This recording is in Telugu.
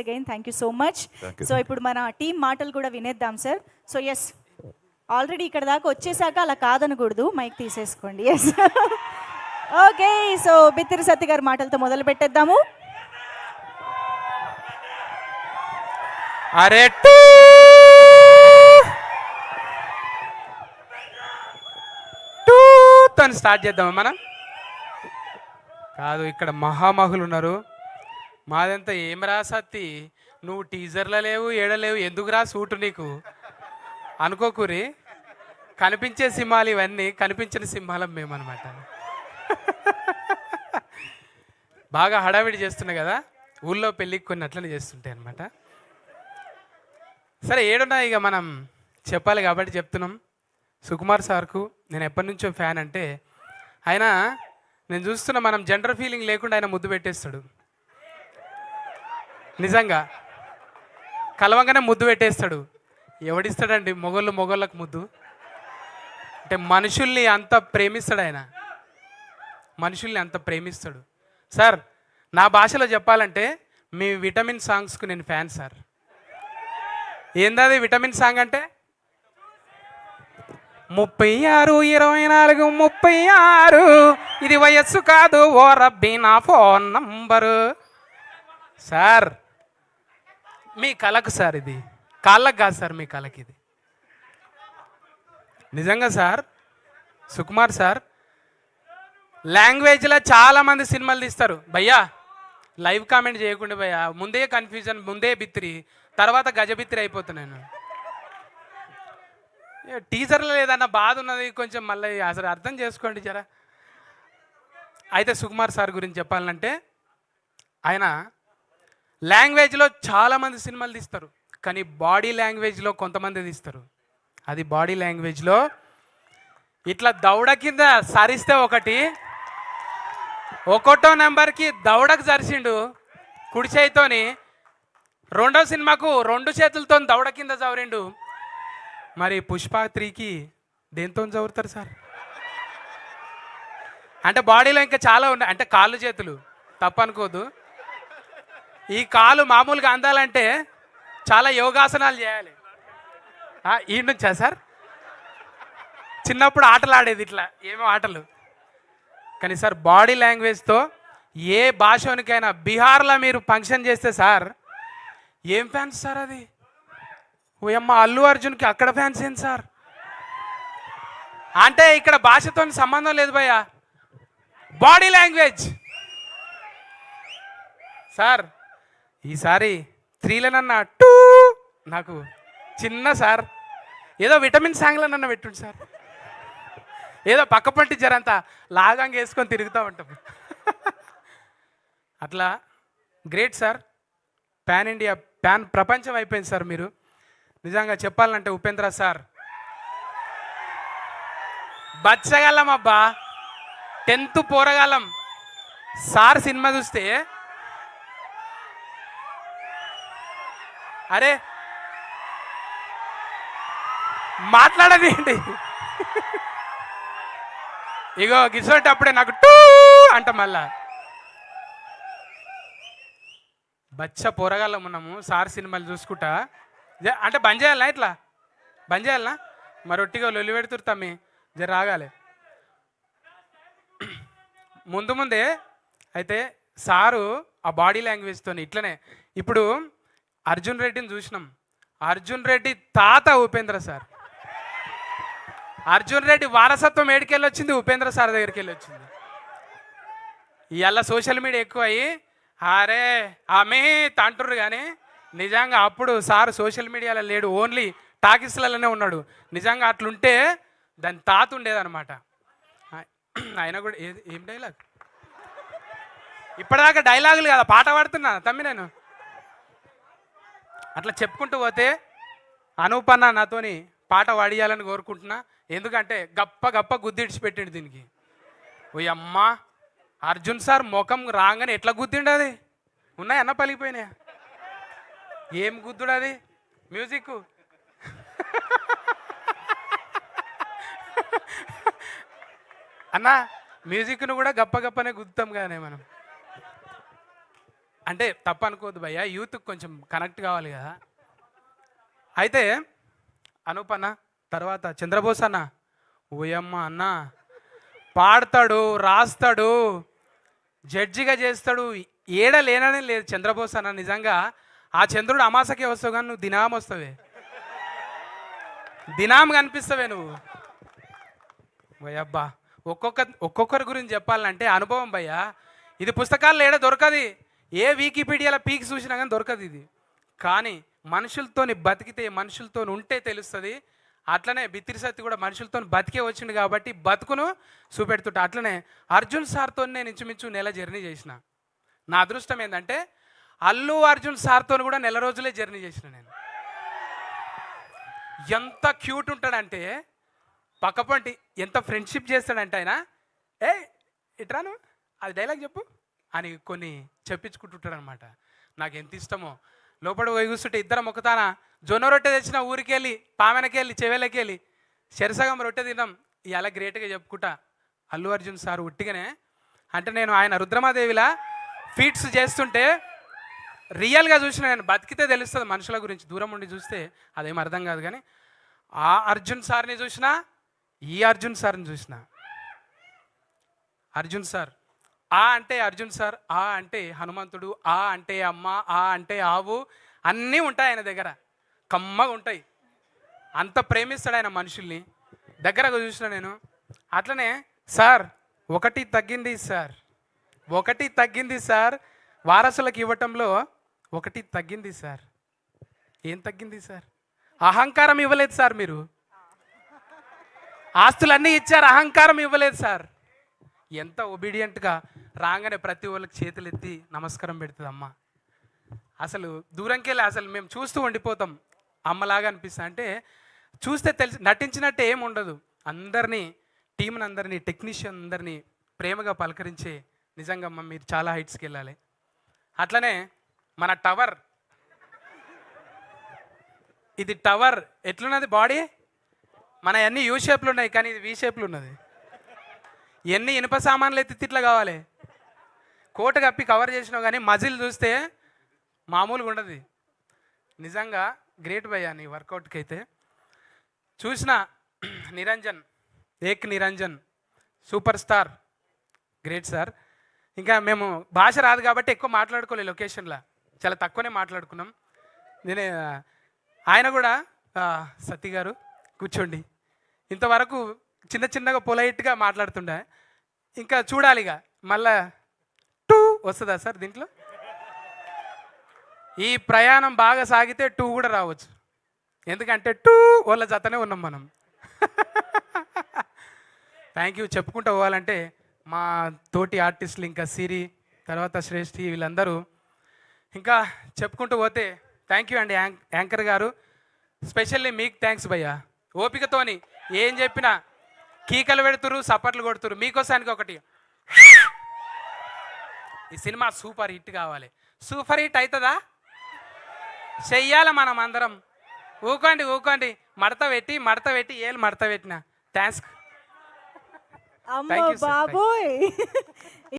Again thank you so much. So ఇప్పుడు మన టీం మాటలు కూడా వినేద్దాం సార్. సో ఎస్, ఆల్రెడీ ఇక్కడ దాకా వచ్చేసాక అలా కాదనకూడదు, మైక్ తీసేసుకోండి. Yes okay. So Bithiri Sathya గారి మాటలతో మొదలు పెట్టేద్దాము. అరే తను స్టార్ట్ చేద్దామా మనం? కాదు, ఇక్కడ మహామహులు ఉన్నారు. మాదంతా ఏం రా సత్తి, నువ్వు టీజర్లో లేవు, ఏడలేవు, ఎందుకు రా సూటు నీకు అనుకోకూరి. కనిపించే సింహాలు ఇవన్నీ, కనిపించిన సింహాలం మేమన్నమాట. బాగా హడావిడి చేస్తున్నాయి కదా, ఊళ్ళో పెళ్ళికి కొన్ని అట్లనే చేస్తుంటాయి అనమాట. సరే, ఏడున్నా ఇక మనం చెప్పాలి కాబట్టి చెప్తున్నాం. సుకుమార్ సార్కు నేను ఎప్పటి నుంచో ఫ్యాన్. అంటే ఆయన, నేను చూస్తున్నా, మనం జెండర్ ఫీలింగ్ లేకుండా ఆయన ముద్దు పెట్టేస్తాడు. నిజంగా కలవంగానే ముద్దు పెట్టేస్తాడు. ఎవడిస్తాడండి మొగోళ్ళకు ముద్దు? అంటే మనుషుల్ని అంత ప్రేమిస్తాడు ఆయన, మనుషుల్ని అంత ప్రేమిస్తాడు. సార్, నా భాషలో చెప్పాలంటే మీ విటమిన్ సాంగ్స్కు నేను ఫ్యాన్ సార్. ఏందది విటమిన్ సాంగ్ అంటే? 36, 24, 36, ఇది వయస్సు కాదు ఓ రబ్బీ నా ఫోన్ నంబరు. సార్, మీ కళకు సార్, ఇది కాళ్ళకు కాదు సార్, మీ కళకి ఇది. నిజంగా సార్, సుకుమార్ సార్ లాంగ్వేజ్లో చాలామంది సినిమాలు తీస్తారు భయ్యా. లైవ్ కామెంట్ చేయకుండా భయ్యా, ముందే కన్ఫ్యూజన్, ముందే బిత్తిరి, తర్వాత గజబిత్తిరి అయిపోతున్నాను. టీజర్లో లేదన్న బాధ ఉన్నది కొంచెం, మళ్ళీ అసలు అర్థం చేసుకోండి జరా. అయితే సుకుమార్ సార్ గురించి చెప్పాలంటే, ఆయన లాంగ్వేజ్లో చాలామంది సినిమాలు తీస్తారు, కానీ బాడీ లాంగ్వేజ్లో కొంతమంది తీస్తారు. అది బాడీ లాంగ్వేజ్లో ఇట్లా దౌడ కింద సరిస్తే ఒకటో నెంబర్కి దౌడకు సరిసిండు కుడి చేయితోని. రెండో సినిమాకు 2 చేతులతో దౌడ కింద చవరిండు. మరి పుష్ప 3కి దేంతో చదువుతారు సార్? అంటే బాడీలో ఇంకా చాలా ఉన్నాయి, అంటే కాళ్ళు చేతులు తప్పనుకోదు. ఈ కాలు మామూలుగా అందాలంటే చాలా యోగాసనాలు చేయాలి. ఈ నుంచా సార్? చిన్నప్పుడు ఆటలు ఆడేది ఇట్లా, ఏమో ఆటలు. కానీ సార్, బాడీ లాంగ్వేజ్తో ఏ భాషోనికైనా, బీహార్లో మీరు ఫంక్షన్ చేస్తే సార్, ఏం ఫ్యాన్స్ సార్ అది? ఓయమ్మ, అల్లు అర్జున్కి అక్కడ ఫ్యాన్స్ ఏంటి సార్? అంటే ఇక్కడ భాషతో సంబంధం లేదు భయ్య, బాడీ లాంగ్వేజ్. సార్, ఈసారి 3లనన్నా నాకు చిన్న సార్, ఏదో విటమిన్ సాంగ్లనన్నా పెట్టుండి సార్. ఏదో పక్క పంటి జరంతా లాగంగా వేసుకొని తిరుగుతూ ఉంటాం. అట్లా great sir. Pan India, pan ప్రపంచం అయిపోయింది సార్ మీరు. నిజంగా చెప్పాలంటే ఉపేంద్ర సార్ బచ్చగలం అబ్బా, 10th పోరగాలం. సార్ సినిమా చూస్తే, అరే మాట్లాడది ఏంటి? ఇగో గిసోటప్పుడే నాకు అంట మళ్ళా. బచ్చ పోరగాళ్ళం ఉన్నాము సార్ సినిమాలు చూసుకుంటా. అంటే బంద్ చేయాలనా? ఇట్లా బంద్ చేయాలనా? మరి ఒట్టిగా లొల్లి పెడుతురు తమ్మి, జర రాగాలి. ముందే అయితే సారు ఆ బాడీ లాంగ్వేజ్తో ఇట్లనే. ఇప్పుడు అర్జున్ రెడ్డిని చూసినాం. అర్జున్ రెడ్డి తాత ఉపేంద్ర సార్. అర్జున్ రెడ్డి వారసత్వం ఏడికెళ్ళి వచ్చింది? ఉపేంద్ర సార్ దగ్గరికి వెళ్ళి వచ్చింది. ఇవాళ సోషల్ మీడియా ఎక్కువ అయ్యి అరే ఆమె తంటుర్రు, కానీ నిజంగా అప్పుడు సార్ సోషల్ మీడియాలో లేడు, ఓన్లీ టాకీస్లలోనే ఉన్నాడు. నిజంగా అట్లుంటే దాని తాత ఉండేదన్నమాట. ఆయన కూడా ఏం డైలాగ్? ఇప్పటిదాకా డైలాగులు కదా, పాట పాడుతున్నా తమ్మి నేను. అట్లా చెప్పుకుంటూ పోతే అనూపన్న నాతోని పాట పాడియాలని కోరుకుంటున్నా. ఎందుకంటే గప్ప గుద్దిడిచి పెట్టిండు దీనికి. ఓ అమ్మ, అర్జున్ సార్ ముఖం రాగానే ఎట్లా గుద్దిండు? అది ఉన్నాయన్న పలిగిపోయినాయా? ఏం గుద్దుడు అది? మ్యూజిక్ అన్నా, మ్యూజిక్ను కూడా గప్పనే గుద్దుతాం కానీ మనం. అంటే తప్పు అనుకోవద్దు భయ్య, యూత్కి కొంచెం కనెక్ట్ కావాలి కదా. అయితే అనూప్ అన్న, తర్వాత చంద్రబోస్ అన్న, ఓయమ్మ అన్న, పాడతాడు, రాస్తాడు, జడ్జిగా చేస్తాడు, ఏడ లేననే లేదు చంద్రబోస్ అన్న. నిజంగా ఆ చంద్రుడు అమాసకే వస్తావు కానీ నువ్వు దినాం వస్తావే, దినాం కనిపిస్తావే నువ్వు. భయ్యబ్బా, ఒక్కొక్కరి గురించి చెప్పాలంటే అనుభవం భయ్యా. ఇది పుస్తకాల్లో ఏడ దొరకది, ఏ వికీపీడియాలో పీకి చూసినా కానీ దొరకదు ఇది. కానీ మనుషులతోని బతికితే, మనుషులతో ఉంటే తెలుస్తుంది. అట్లనే బిత్తిరి సత్తి కూడా మనుషులతో బతికే వచ్చింది కాబట్టి బతుకును చూపెడుతుంటా. అట్లనే అర్జున్ సార్తో నేను ఇంచుమించు నెల జర్నీ చేసిన. నా అదృష్టం ఏంటంటే అల్లు అర్జున్ సార్తో కూడా నెల రోజులే జర్నీ చేసిన నేను. ఎంత క్యూట్ ఉంటాడంటే, పక్కపంటి ఎంత ఫ్రెండ్షిప్ చేస్తాడంటే ఆయన, ఏ ఇట్రాను అది డైలాగ్ చెప్పు అని కొన్ని చెప్పించుకుంటుంటాడు అనమాట. నాకు ఎంత ఇష్టమో. లోపల పోయి కూర్చుంటే ఇద్దరం ఒకతాన జొన్న రొట్టె తెచ్చిన ఊరికి వెళ్ళి, పామెనకి వెళ్ళి, చెవెలకి వెళ్ళి చెరసగం రొట్టె తిన్నాం. ఇలా గ్రేట్గా చెప్పుకుంటా అల్లు అర్జున్ సార్ ఉట్టిగానే. అంటే నేను ఆయన రుద్రమాదేవిలా ఫీట్స్ చేస్తుంటే రియల్గా చూసిన, నేను బతికితే తెలుస్తుంది మనుషుల గురించి, దూరం ఉండి చూస్తే అదేం అర్థం కాదు. కానీ ఆ అర్జున్ సార్ని చూసినా, ఈ అర్జున్ సార్ని చూసిన. అర్జున్ సార్ ఆ అంటే అర్జున్ సార్, ఆ అంటే హనుమంతుడు, ఆ అంటే అమ్మ, ఆ అంటే ఆవు, అన్నీ ఉంటాయి ఆయన దగ్గర, కమ్మగా ఉంటాయి. అంత ప్రేమిస్తాడు ఆయన మనుషుల్ని. దగ్గరగా చూసిన నేను. అట్లనే సార్ ఒకటి తగ్గింది సార్, ఒకటి తగ్గింది సార్, వారసులకు ఇవ్వటంలో ఒకటి తగ్గింది సార్. ఏం తగ్గింది సార్? అహంకారం ఇవ్వలేదు సార్. మీరు ఆస్తులన్నీ ఇచ్చారు, అహంకారం ఇవ్వలేదు సార్. ఎంత ఒబీడియంట్గా రాగానే ప్రతి వాళ్ళకి చేతులు ఎత్తి నమస్కారం పెడుతుంది అమ్మ. అసలు దూరంకి వెళ్ళి అసలు మేము చూస్తూ ఉండిపోతాం. అమ్మలాగా అనిపిస్తా. అంటే చూస్తే తెలిసి నటించినట్టే ఏం ఉండదు. అందరినీ, టీంని అందరినీ, టెక్నీషియన్ అందరినీ ప్రేమగా పలకరించే, నిజంగా అమ్మ మీరు చాలా హైట్స్కి వెళ్ళాలి. అట్లనే మన టవర్, ఇది టవర్ ఎట్లున్నది బాడీ, మన అన్ని యూ షేప్లు ఉన్నాయి కానీ ఇది వి షేప్లు ఉన్నది. ఎన్ని ఇనుప సామాన్లు ఎత్తి ఇట్లా కావాలి, కోట కప్పి కవర్ చేసినావు కానీ మజిల్ చూస్తే మామూలుగా ఉండదు. నిజంగా గ్రేట్ భయ్యా నీ వర్కౌట్కి అయితే. చూసిన నిరంజన్, ఏక్ Niranjan super star, great sir. ఇంకా మేము భాష రాదు కాబట్టి ఎక్కువ మాట్లాడుకోలేదు లొకేషన్లో, చాలా తక్కువనే మాట్లాడుకున్నాం. నేనే ఆయన కూడా సత్తి గారు కూర్చోండి, ఇంతవరకు చిన్న చిన్నగా పొలైట్గా మాట్లాడుతుండే. ఇంకా చూడాలి ఇక మళ్ళా టూ వస్తుందా సార్ దీంట్లో? ఈ ప్రయాణం బాగా సాగితే టూ కూడా రావచ్చు, ఎందుకంటే టూ వాళ్ళ జతనే ఉన్నాం మనం. Thank you. చెప్పుకుంటూ పోవాలంటే మా తోటి ఆర్టిస్టులు, ఇంకా సిరి, తర్వాత శ్రేష్ఠి, వీళ్ళందరూ ఇంకా చెప్పుకుంటూ పోతే థ్యాంక్ యూ అండి యాంకర్ గారు. స్పెషల్లీ మీకు థ్యాంక్స్ భయ్యా. ఓపికతోని ఏం చెప్పినా కీకలు పెడుతురు, సపట్లు కొడుతురు. మీకోసానికి ఒకటి, ఈ సినిమా సూపర్ హిట్ కావాలి. సూపర్ హిట్ అవుతుందా? చెయ్యాలి మనం అందరం. ఊకోండి ఊకోండి, మడత పెట్టి ఏళ్ళు మడత పెట్టిన. థ్యాంక్స్. అమ్మో బాబోయ్,